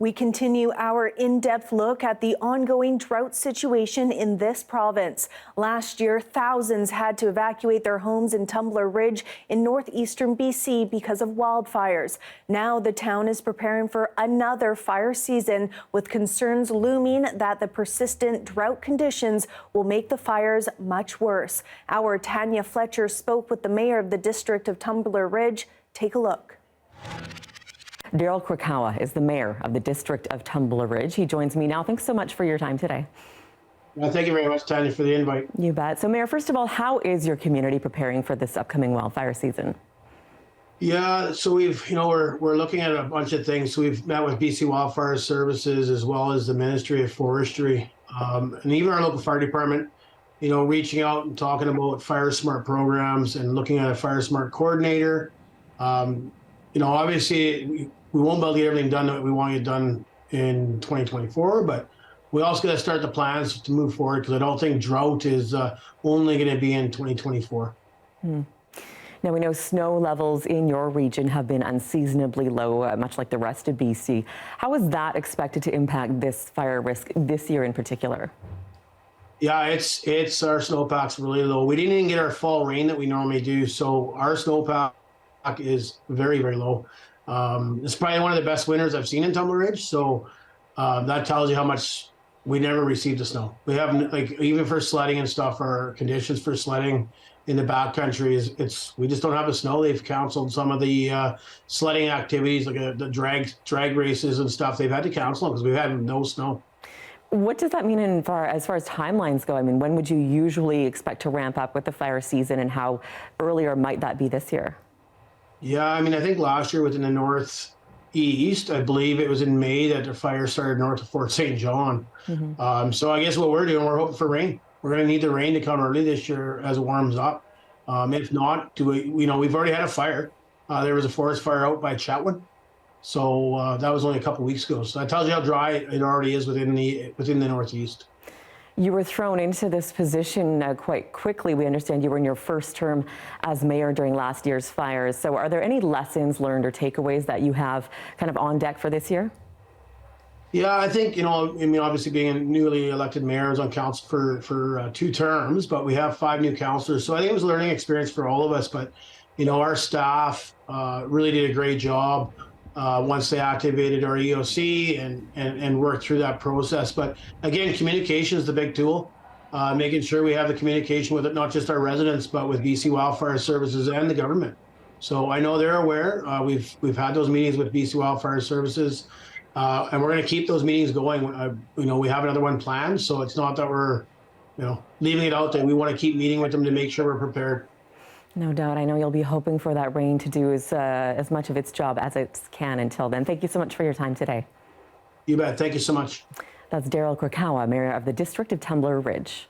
We continue our in-depth look at the ongoing drought situation in this province. Last year, thousands had to evacuate their homes in Tumbler Ridge in northeastern BC because of wildfires. Now the town is preparing for another fire season, with concerns looming that the persistent drought conditions will make the fires much worse. Our Tanya Fletcher spoke with the mayor of the District of Tumbler Ridge. Take a look. Darryl Krakowka is the mayor of the District of Tumbler Ridge. He joins me now. Thanks so much for your time today. Well, thank you very much, Tanya, for the invite. You bet. So, Mayor, first of all, how is your community preparing for this upcoming wildfire season? Yeah, so we're looking at a bunch of things. So we've met with BC Wildfire Services as well as the Ministry of Forestry, and even our local fire department. Reaching out and talking about fire smart programs and looking at a fire smart coordinator. Obviously, we won't be able to get everything done that we want to get done in 2024, but we also got to start the plans to move forward, because I don't think drought is only going to be in 2024. Now, we know snow levels in your region have been unseasonably low, much like the rest of BC. How is that expected to impact this fire risk this year in particular? Yeah, it's our snowpack's really low. We didn't even get our fall rain that we normally do, so our snowpack is very, very low. It's probably one of the best winters I've seen in Tumbler Ridge. So that tells you how much we never received the snow. We haven't, even for sledding and stuff, our conditions for sledding in the backcountry we just don't have the snow. They've canceled some of the sledding activities, like the drag races and stuff. They've had to cancel them because we've had no snow. What does that mean as far as timelines go? I mean, when would you usually expect to ramp up with the fire season, and how earlier might that be this year? Yeah, I think last year within the northeast, I believe it was in May that the fire started north of Fort St. John. Mm-hmm. So I guess what we're doing, we're hoping for rain. We're going to need the rain to come early this year as it warms up. If not, we've already had a fire. There was a forest fire out by Chatwin. So that was only a couple of weeks ago. So that tells you how dry it already is within the northeast. You were thrown into this position quite quickly. We understand you were in your first term as mayor during last year's fires. So are there any lessons learned or takeaways that you have kind of on deck for this year? Yeah, I think, obviously being a newly elected mayor, I was on council for 2 terms, but we have 5 new councillors. So I think it was a learning experience for all of us. But, our staff really did a great job once they activated our EOC and worked through that process. But again, communication is the big tool, making sure we have the communication with not just our residents, but with BC Wildfire Services and the government. So I know they're aware. We've had those meetings with BC Wildfire Services, and we're going to keep those meetings going. We have another one planned, so it's not that we're leaving it out there. We want to keep meeting with them to make sure we're prepared. No doubt. I know you'll be hoping for that rain to do as much of its job as it can until then. Thank you so much for your time today. You bet. Thank you so much. That's Darryl Krakowka, mayor of the District of Tumbler Ridge.